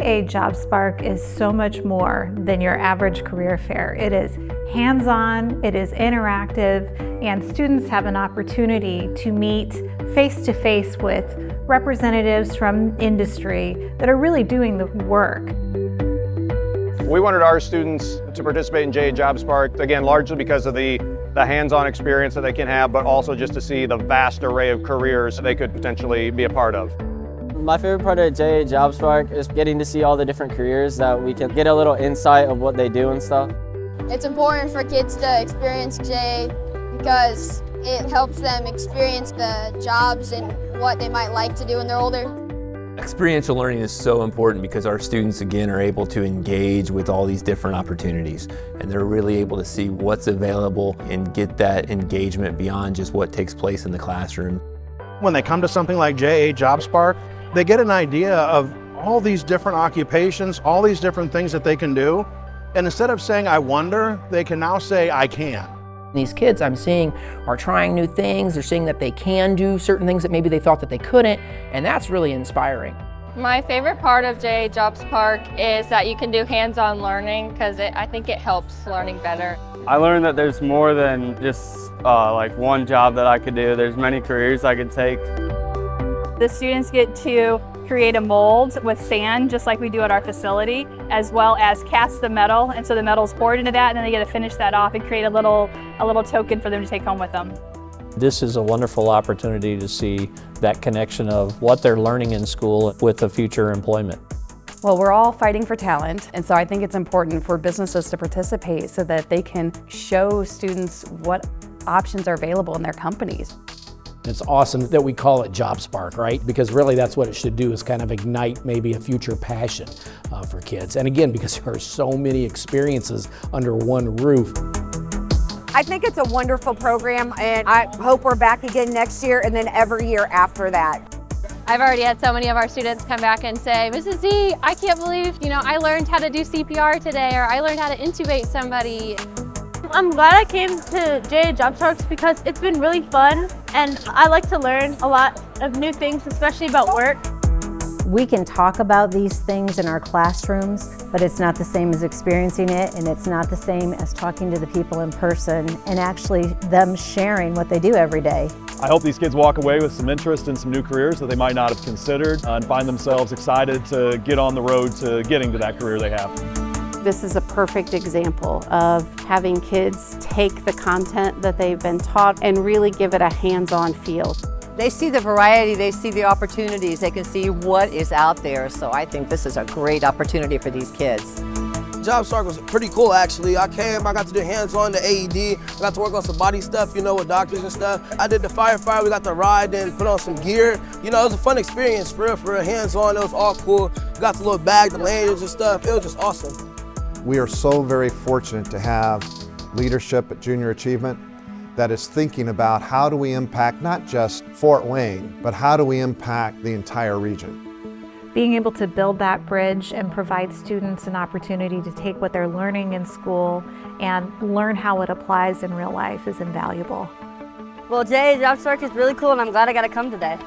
JA JobSpark is so much more than your average career fair. It is hands-on, it is interactive, and students have an opportunity to meet face-to-face with representatives from industry that are really doing the work. We wanted our students to participate in JA JobSpark, again, largely because of the hands-on experience that they can have, but also just to see the vast array of careers they could potentially be a part of. My favorite part of JA JobSpark is getting to see all the different careers that we can get a little insight of what they do and stuff. It's important for kids to experience JA because it helps them experience the jobs and what they might like to do when they're older. Experiential learning is so important because our students, again, are able to engage with all these different opportunities, and they're really able to see what's available and get that engagement beyond just what takes place in the classroom. When they come to something like JA JobSpark, they get an idea of all these different occupations, all these different things that they can do, and instead of saying, I wonder, they can now say, I can. These kids I'm seeing are trying new things. They're seeing that they can do certain things that maybe they thought that they couldn't, and that's really inspiring. My favorite part of JA JobSpark is that you can do hands-on learning because I think it helps learning better. I learned that there's more than just like one job that I could do. There's many careers I could take. The students get to create a mold with sand, just like we do at our facility, as well as cast the metal, and so the metal's poured into that, and then they get to finish that off and create a little token for them to take home with them. This is a wonderful opportunity to see that connection of what they're learning in school with the future employment. Well, we're all fighting for talent, and so I think it's important for businesses to participate so that they can show students what options are available in their companies. It's awesome that we call it JobSpark, right? Because really that's what it should do, is kind of ignite maybe a future passion for kids. And again, because there are so many experiences under one roof. I think it's a wonderful program, and I hope we're back again next year and then every year after that. I've already had so many of our students come back and say, Mrs. Z, I can't believe, I learned how to do CPR today, or I learned how to intubate somebody. I'm glad I came to JA JobSpark because it's been really fun, and I like to learn a lot of new things, especially about work. We can talk about these things in our classrooms, but it's not the same as experiencing it, and it's not the same as talking to the people in person and actually them sharing what they do every day. I hope these kids walk away with some interest in some new careers that they might not have considered and find themselves excited to get on the road to getting to that career they have. This is a perfect example of having kids take the content that they've been taught and really give it a hands-on feel. They see the variety, they see the opportunities, they can see what is out there, so I think this is a great opportunity for these kids. JobSpark was pretty cool actually. I got to do hands-on the AED, I got to work on some body stuff, with doctors and stuff. I did the firefighter, we got to ride and put on some gear. It was a fun experience for real, hands-on, it was all cool. We got the little bag, the lanyards and stuff, it was just awesome. We are so very fortunate to have leadership at Junior Achievement that is thinking about how do we impact not just Fort Wayne, but how do we impact the entire region. Being able to build that bridge and provide students an opportunity to take what they're learning in school and learn how it applies in real life is invaluable. Well, JA JobSpark is really cool, and I'm glad I got to come today.